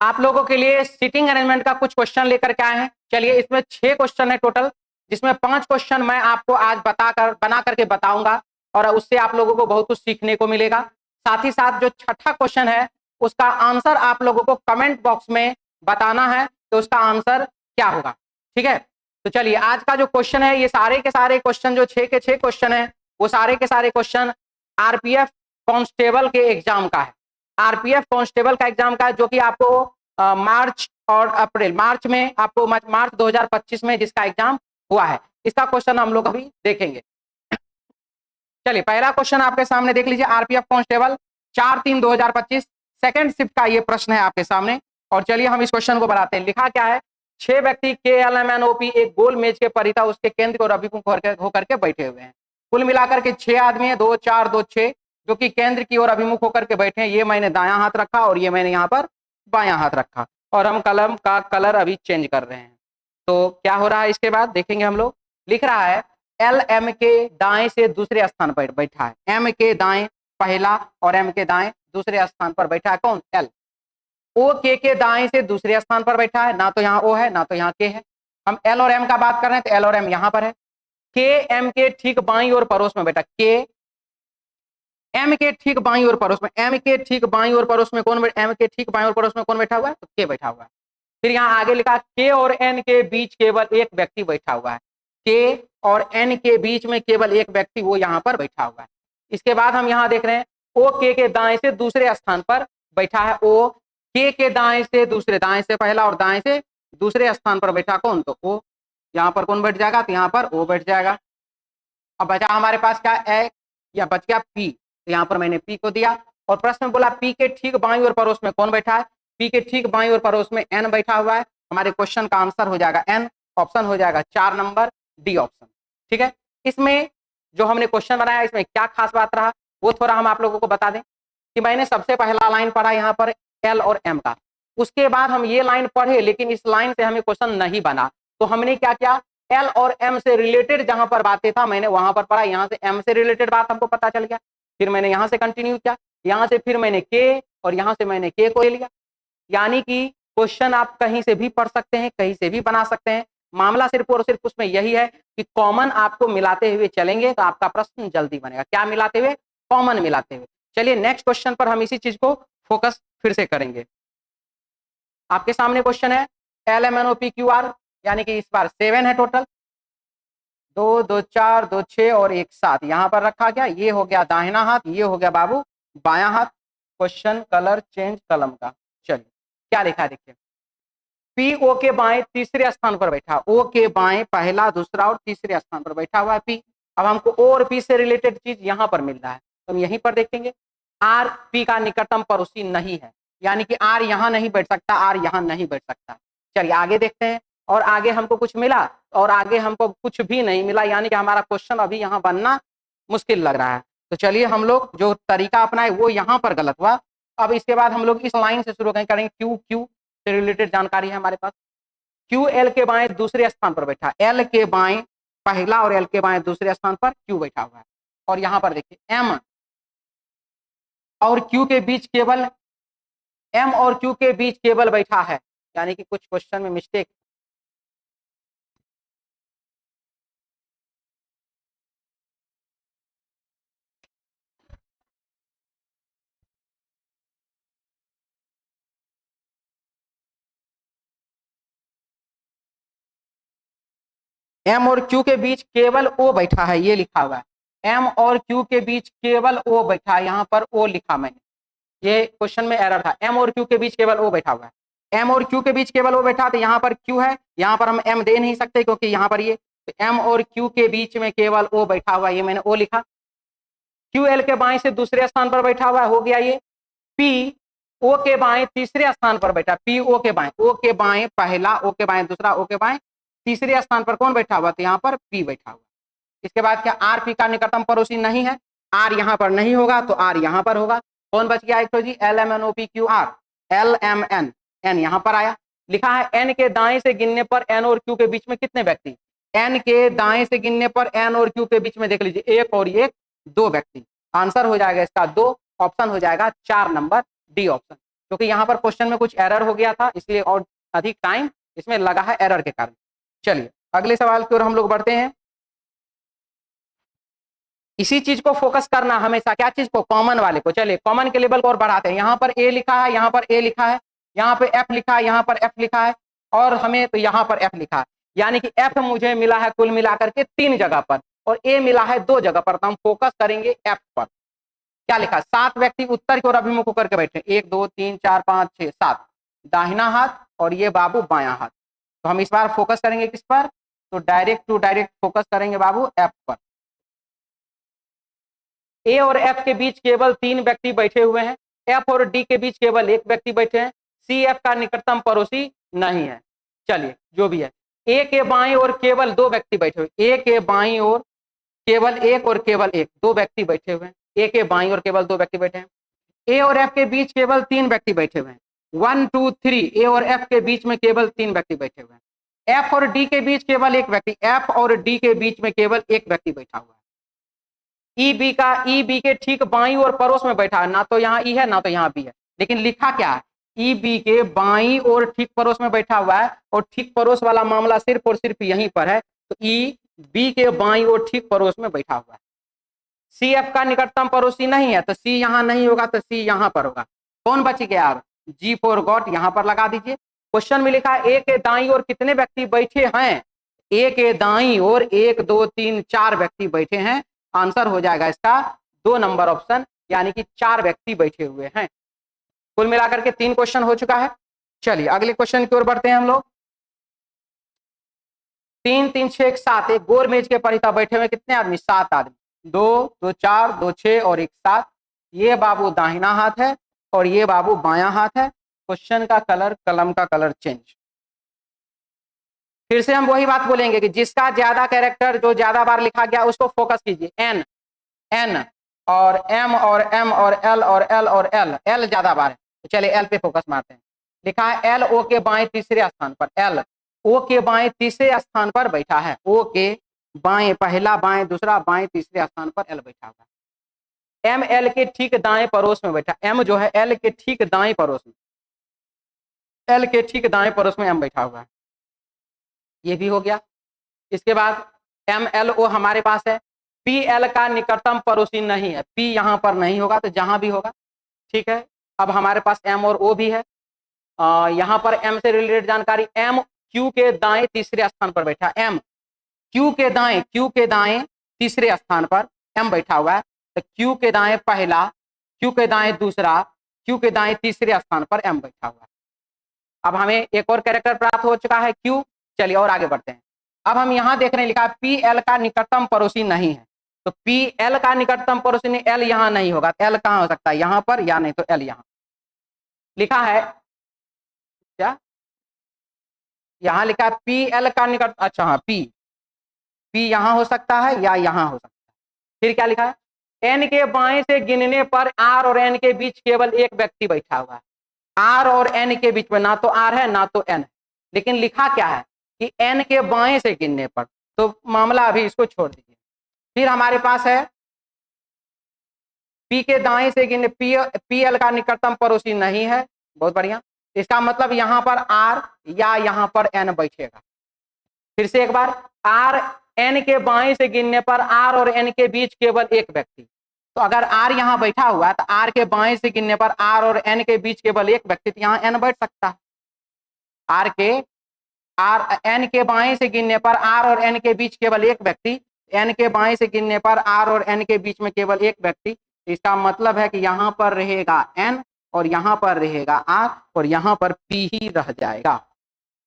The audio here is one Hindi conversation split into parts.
आप लोगों के लिए सीटिंग अरेंजमेंट का कुछ क्वेश्चन लेकर के आए हैं। चलिए, इसमें 6 क्वेश्चन है टोटल, जिसमें 5 क्वेश्चन मैं आपको आज बना करके बताऊंगा और उससे आप लोगों को बहुत कुछ सीखने को मिलेगा। साथ ही साथ जो छठा क्वेश्चन है उसका आंसर आप लोगों को कमेंट बॉक्स में बताना है तो उसका आंसर क्या होगा। ठीक है, तो चलिए आज का जो क्वेश्चन है, ये सारे के सारे क्वेश्चन जो 6 के 6 क्वेश्चन है वो सारे के सारे क्वेश्चन आरपीएफ कांस्टेबल के एग्जाम का है। आरपीएफ कांस्टेबल का एग्जाम का है, जो कि आपको मार्च और अप्रैल, मार्च में आपको मार्च 2025 में जिसका एग्जाम हुआ है, इसका क्वेश्चन हम लोग अभी देखेंगे। चलिए, पहला क्वेश्चन आपके सामने देख लीजिए। आरपीएफ कांस्टेबल 4/3/2025 सेकंड शिफ्ट का ये प्रश्न है आपके सामने। और चलिए हम इस क्वेश्चन को बनाते हैं। लिखा क्या है, 6 व्यक्ति KLMNOP एक गोल मेज के परितः उसके केंद्र को अभिमुख होकर के बैठे हुए हैं। कुल मिलाकर के 6 आदमी है, 2 4 2 6, जो कि केंद्र की ओर अभिमुख होकर के बैठे हैं। ये मैंने दायां हाथ रखा और ये मैंने यहाँ पर बायां हाथ रखा और हम कलम का कलर अभी चेंज कर रहे हैं। तो क्या हो रहा है इसके बाद देखेंगे हम लोग। लिख रहा है L M के दाएं से दूसरे स्थान पर बैठा है। M के दाएं पहला और M के दाएं दूसरे स्थान पर बैठा है कौन? L। O के दाएं से दूसरे स्थान पर बैठा है, ना तो यहाँ O है ना तो यहाँ K है। हम L और M का बात कर रहे हैं तो L और M यहाँ पर है। K M के ठीक बाईं और पड़ोस में बैठा, K M के ठीक बाईं और पड़ोस में, M के ठीक बाईं और पड़ोस में कौन, M के ठीक बाईं और पड़ोस में कौन बैठा हुआ है? तो K बैठा हुआ है। फिर यहाँ आगे लिखा K और N के बीच केवल एक व्यक्ति बैठा हुआ है। K और N के बीच में केवल एक व्यक्ति वो यहाँ पर बैठा हुआ है। इसके बाद हम यहाँ देख रहे हैं O K के दाएं से दूसरे स्थान पर बैठा है। O K के दाएं से दूसरे, दाएं से पहला और दाएं से दूसरे स्थान पर बैठा कौन? तो O। यहाँ पर कौन बैठ जाएगा? तो यहाँ पर O बैठ जाएगा। अब बचा हमारे पास क्या है, या बच गया P, तो यहाँ पर मैंने P को दिया। और प्रश्न में बोला P के ठीक बाईं और पड़ोस में कौन बैठा है? P के ठीक बाईं और पड़ोस में N बैठा हुआ है। हमारे क्वेश्चन का आंसर हो जाएगा N, ऑप्शन हो जाएगा 4 नंबर डी ऑप्शन। ठीक है, इसमें जो हमने क्वेश्चन बनाया इसमें क्या खास बात रहा वो थोड़ा हम आप लोगों को बता दें कि मैंने सबसे पहला लाइन पढ़ा यहाँ पर L और M का, उसके बाद हम ये लाइन पढ़े लेकिन इस लाइन से हमें क्वेश्चन नहीं बना, तो हमने क्या किया, L और M से रिलेटेड जहां पर बातें था मैंने वहां पर पढ़ा। यहाँ से M से रिलेटेड बात हमको पता चल गया, फिर मैंने यहाँ से कंटिन्यू किया, यहाँ से फिर मैंने K और यहाँ से मैंने K को ले लिया। यानी कि क्वेश्चन आप कहीं से भी पढ़ सकते हैं, कहीं से भी बना सकते हैं। मामला सिर्फ और सिर्फ उसमें यही है कि कॉमन आपको मिलाते हुए चलेंगे तो आपका प्रश्न जल्दी बनेगा। क्या मिलाते हुए? कॉमन मिलाते हुए। चलिए नेक्स्ट क्वेश्चन पर हम इसी चीज को फोकस फिर से करेंगे। आपके सामने क्वेश्चन है LMNOPQR, यानी कि इस बार 7 है टोटल, 2 2 4 2 6 और 1 7 यहाँ पर रखा गया। ये हो गया दाहिना हाथ, ये हो गया बाबू बायां हाथ। क्वेश्चन कलर चेंज कलम का। चलिए क्या लिखा है देखिए, P O के बाएं तीसरे स्थान पर बैठा, O के बाएं पहला दूसरा और तीसरे स्थान पर बैठा हुआ है P। अब हमको O और P से रिलेटेड चीज यहाँ पर मिल रहा है तो हम यहीं पर देखेंगे। R P का निकटतम पड़ोसी नहीं है, यानी कि R यहाँ नहीं बैठ सकता, R यहाँ नहीं बैठ सकता। चलिए आगे देखते हैं, और आगे हमको कुछ मिला और आगे हमको कुछ भी नहीं मिला, यानी कि हमारा क्वेश्चन अभी यहाँ बनना मुश्किल लग रहा है। तो चलिए हम लोग जो तरीका अपनाए वो यहाँ पर गलत हुआ। अब इसके बाद हम लोग इस लाइन से शुरू करेंगे। Q से रिलेटेड जानकारी है हमारे पास। Q L के बाएं दूसरे स्थान पर बैठा, L के बाएं पहला और L के बाएं दूसरे स्थान पर Q बैठा हुआ है। और यहाँ पर देखिए M और Q के बीच केवल, M और Q के बीच केवल बैठा है, यानी कि कुछ क्वेश्चन में मिस्टेक। M और Q के बीच केवल O बैठा है, ये लिखा हुआ है। M और Q के बीच केवल O बैठा है, यहाँ पर O लिखा मैंने, ये क्वेश्चन में एरर था। M और Q के बीच केवल O बैठा हुआ है। M और Q के बीच केवल O बैठा, तो यहाँ पर Q है, यहाँ पर हम M दे नहीं सकते क्योंकि यहाँ पर ये, तो M और Q के बीच में केवल O बैठा हुआ है, ये मैंने O लिखा। Q L के बाएं से दूसरे स्थान पर बैठा हुआ है, हो गया ये। P O के बाएं तीसरे स्थान पर बैठा, P O के बाएं, O के बाएं पहला, O के बाएं दूसरा, O के बाएं तीसरे स्थान पर कौन बैठा हुआ? तो यहाँ पर P बैठा हुआ। इसके बाद क्या, R P का निकटतम पड़ोसी नहीं है, R यहाँ पर नहीं होगा तो R यहाँ पर होगा। कौन बच गया एक तो जी, LMNOPQR, LMN, N यहाँ पर आया। लिखा है N के दाएं से गिनने पर N और Q के बीच में कितने व्यक्ति? N के दाएं से गिनने पर N और Q के बीच में देख लीजिए, एक और एक, 2 व्यक्ति। आंसर हो जाएगा इसका 2, ऑप्शन हो जाएगा 4 नंबर डी ऑप्शन। क्योंकि यहाँ पर क्वेश्चन में कुछ एरर हो गया था, इसलिए और अधिक टाइम इसमें लगा है एरर के कारण। चलिए अगले सवाल की ओर हम लोग बढ़ते हैं। इसी चीज को फोकस करना हमेशा, क्या चीज को, कॉमन वाले को। चलिए कॉमन के लेवल को और बढ़ाते हैं। यहाँ पर ए लिखा है, यहाँ पर ए लिखा है, यहाँ पे एफ लिखा है, यहाँ पर एफ लिखा है, और हमें तो यहाँ पर एफ लिखा है, यानी कि एफ मुझे मिला है कुल मिलाकर के 3 जगह पर और ए मिला है 2 जगह पर। तो हम फोकस करेंगे एफ पर। क्या लिखा है, 7 व्यक्ति उत्तर की ओर अभिमुख होकर के बैठे, 1 2 3 4 5 6 7, दाहिना हाथ और ये बाबू बायां हाथ। तो हम इस बार फोकस करेंगे किस पर, तो डायरेक्ट टू डायरेक्ट फोकस करेंगे बाबू एफ पर। ए और एफ के बीच केवल 3 व्यक्ति बैठे हुए हैं, एफ और डी के बीच केवल 1 व्यक्ति बैठे हैं, सी एफ का निकटतम पड़ोसी नहीं है। चलिए जो भी है, ए के बाईं ओर केवल 2 व्यक्ति बैठे हुए, ए के बाईं ओर केवल 1 और केवल 1, 2 व्यक्ति बैठे हुए हैं, ए के बाईं ओर केवल 2 व्यक्ति बैठे हैं। ए और एफ के बीच केवल 3 व्यक्ति बैठे हुए हैं, 1 2 3, ए और एफ के बीच में केवल 3 व्यक्ति बैठे हुए हैं। एफ और डी के बीच केवल 1 व्यक्ति, एफ और डी के बीच में केवल 1 व्यक्ति बैठा हुआ है। ई बी के ठीक बाईं और पड़ोस में बैठा है, ना तो यहाँ ई है ना तो यहाँ बी है, लेकिन लिखा क्या है, ई बी के बाईं और ठीक पड़ोस में बैठा हुआ है, और ठीक पड़ोस वाला मामला सिर्फ और सिर्फ यहीं पर है, तो ई बी के बाईं और ठीक पड़ोस में बैठा हुआ है। सी एफ का निकटतम पड़ोसी नहीं है, तो सी यहाँ नहीं होगा तो सी यहाँ पर होगा। कौन बच गया अब, जी फॉर गॉट यहाँ पर लगा दीजिए। क्वेश्चन में लिखा है ए के दाईं ओर कितने व्यक्ति बैठे हैं, ए के दाईं ओर 1 2 3 4 व्यक्ति बैठे हैं। आंसर हो जाएगा इसका 2 नंबर ऑप्शन, यानी कि 4 व्यक्ति बैठे हुए हैं। कुल मिलाकर के 3 क्वेश्चन हो चुका है। चलिए अगले क्वेश्चन की ओर बढ़ते हैं हम लोग। 3 3 6 7, एक गोल मेज के परिता बैठे हुए कितने आदमी, 7 आदमी, 2 2 4 2 6 और 1 7। ये बाबू दाहिना हाथ है और ये बाबू बायां हाथ है। क्वेश्चन का कलर, कलम का कलर चेंज। फिर से हम वही बात बोलेंगे कि जिसका ज्यादा कैरेक्टर जो ज्यादा बार लिखा गया उसको फोकस कीजिए। एन एन और एम और एम और एल और एल और एल, एल ज्यादा बार है, तो चलिए एल पे फोकस मारते हैं। लिखा है एल ओ के बाएं तीसरे स्थान पर, एल ओ के बाएं तीसरे स्थान पर बैठा है, ओ के बाएं, पहला बाएं दूसरा बाएं तीसरे स्थान पर एल बैठा हुआ है। एम एल के ठीक दाएं पड़ोस में बैठा, एम जो है एल के ठीक दाएं पड़ोस में, एल के ठीक दाएं पड़ोस में एम बैठा हुआ है। ये भी हो गया। इसके बाद एम एल ओ हमारे पास है, पी एल का निकटतम पड़ोसी नहीं है, पी यहाँ पर नहीं होगा तो जहां भी होगा, ठीक है। अब हमारे पास एम और ओ भी है। यहाँ पर एम से रिलेटेड जानकारी, एम क्यू के दाएं तीसरे स्थान पर बैठा, एम क्यू के दाएं तीसरे स्थान पर एम बैठा हुआ है, तो क्यू के दाएं पहला, क्यू के दाएं दूसरा, क्यू के दाएं तीसरे स्थान पर एम बैठा हुआ है। अब हमें एक और कैरेक्टर प्राप्त हो चुका है क्यू। चलिए और आगे बढ़ते हैं। अब हम यहाँ देख रहे हैं, लिखा है पी एल का निकटतम पड़ोसी नहीं है, तो पी एल का निकटतम पड़ोसी नहीं, एल यहाँ नहीं होगा, एल कहाँ हो सकता है, यहाँ पर, या नहीं तो एल यहाँ। लिखा है क्या, यहाँ लिखा है पी एल का निकट, अच्छा हाँ, पी यहाँ हो सकता है या यहाँ हो सकता है। फिर क्या लिखा है, एन के बाएं से गिनने पर आर और एन के बीच केवल 1 व्यक्ति बैठा हुआ है। आर और एन के बीच में ना तो आर है ना तो एन है, लेकिन लिखा क्या है कि एन के बाएं से गिनने पर, तो मामला अभी इसको छोड़ दीजिए। फिर हमारे पास है पी के दाएं से गिनने, पी एल का निकटतम पड़ोसी नहीं है, बहुत बढ़िया। इसका मतलब यहाँ पर आर या यहाँ पर एन बैठेगा। फिर से एक बार, आर एन के बाएं से गिनने पर आर और एन के बीच केवल 1 व्यक्ति, तो अगर आर यहाँ बैठा हुआ है तो आर के बाएं से गिनने पर आर और एन के बीच केवल 1 व्यक्ति, तो यहाँ एन बैठ सकता है। एन के बाएं से गिनने पर आर और एन के बीच केवल 1 व्यक्ति, एन के बाएं से गिनने पर आर और एन के बीच में केवल 1 व्यक्ति, इसका मतलब है कि यहाँ पर रहेगा एन और यहाँ पर रहेगा आर और यहाँ पर पी ही रह जाएगा।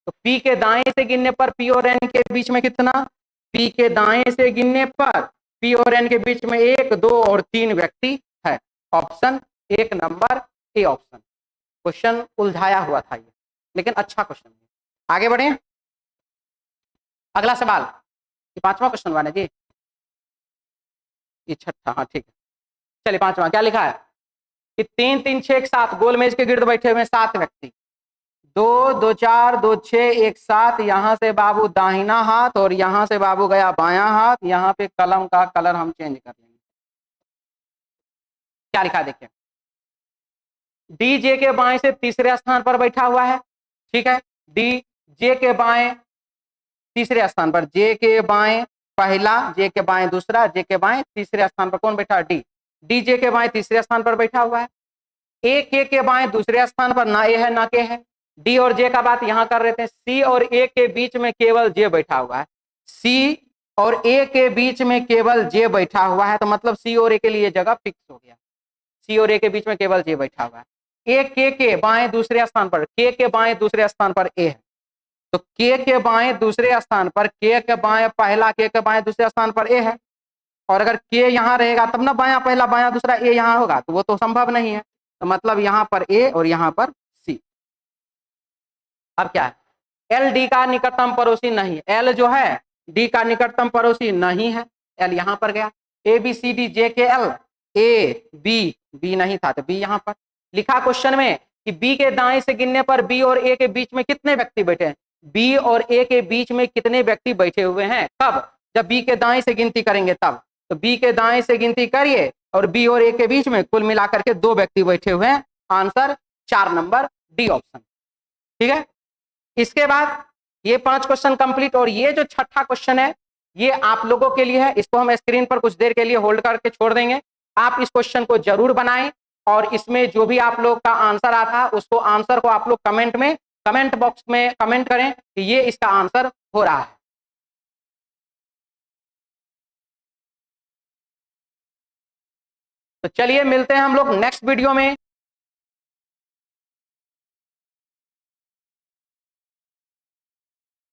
तो पी के दाएं से गिनने पर पी और एन के बीच में कितना, पी के दाएं से गिनने पर पी और एन के बीच में 1 2 और 3 व्यक्ति है। Option 1 number A option. Question उलझाया हुआ था ये, लेकिन अच्छा क्वेश्चन है। आगे बढ़े, अगला सवाल, ये 5वां क्वेश्चन बना जी, ये 6ठा, हाँ ठीक है। चलिए 5वां क्या लिखा है कि 3 3 6 7 गोल मेज के गिर्द बैठे हुए 7 व्यक्ति, 2 2 4 2 6 1 7। यहाँ से बाबू दाहिना हाथ और यहाँ से बाबू गया बायां हाथ। यहाँ पे कलम का कलर हम चेंज कर लेंगे। क्या लिखा है देखिए, डी जे के बाएं से तीसरे स्थान पर बैठा हुआ है, ठीक है। डी जे के बाएं तीसरे स्थान पर, जे के बाएं पहला, जे के बाएं दूसरा, जे के बाएं तीसरे स्थान पर कौन बैठा? डी। डी जे के बाएं तीसरे स्थान पर बैठा हुआ है। ए के बाएं दूसरे स्थान पर ना ए है ना के है। डी और जे का बात यहां कर रहे थे। सी और ए के बीच में केवल जे बैठा हुआ है। सी और ए के बीच में केवल जे बैठा हुआ है, तो मतलब सी और ए के लिए जगह फिक्स हो गया। सी और ए के बीच में केवल जे बैठा हुआ है। ए के बाएं दूसरे स्थान पर, के बाएं दूसरे स्थान पर ए है, तो के बाएं दूसरे स्थान पर, के बाएं पहला, के बाएं दूसरे स्थान पर ए है। और अगर के यहाँ रहेगा तब ना बायां पहला बायां दूसरा ए यहाँ होगा, तो वो तो संभव नहीं है। तो मतलब यहाँ पर ए और यहाँ पर सी। अब क्या है? एल डी का निकटतम पड़ोसी नहीं। एल जो है डी का निकटतम पड़ोसी नहीं है। एल यहाँ पर गया। A B C D J के एल, ए बी, बी नहीं था तो बी यहाँ पर लिखा क्वेश्चन में कि बी के दाएं से गिनने पर बी और ए के बीच में कितने व्यक्ति बैठे हैं? बी और ए के बीच में कितने व्यक्ति बैठे हुए हैं? कब? जब बी के दाएं से गिनती करेंगे तब। तो बी के दाएं से गिनती करिए और बी और ए के बीच में कुल मिलाकर के 2 व्यक्ति बैठे हुए हैं। आंसर 4 नंबर डी ऑप्शन, ठीक है। इसके बाद ये 5 क्वेश्चन कंप्लीट। और ये जो छठा क्वेश्चन है ये आप लोगों के लिए है। इसको हम स्क्रीन पर कुछ देर के लिए होल्ड करके छोड़ देंगे। आप इस क्वेश्चन को जरूर बनाएं और इसमें जो भी आप लोग का आंसर आता है उसको आंसर को आप लोग कमेंट बॉक्स में कमेंट करें कि ये इसका आंसर हो रहा है। तो चलिए मिलते हैं हम लोग नेक्स्ट वीडियो में।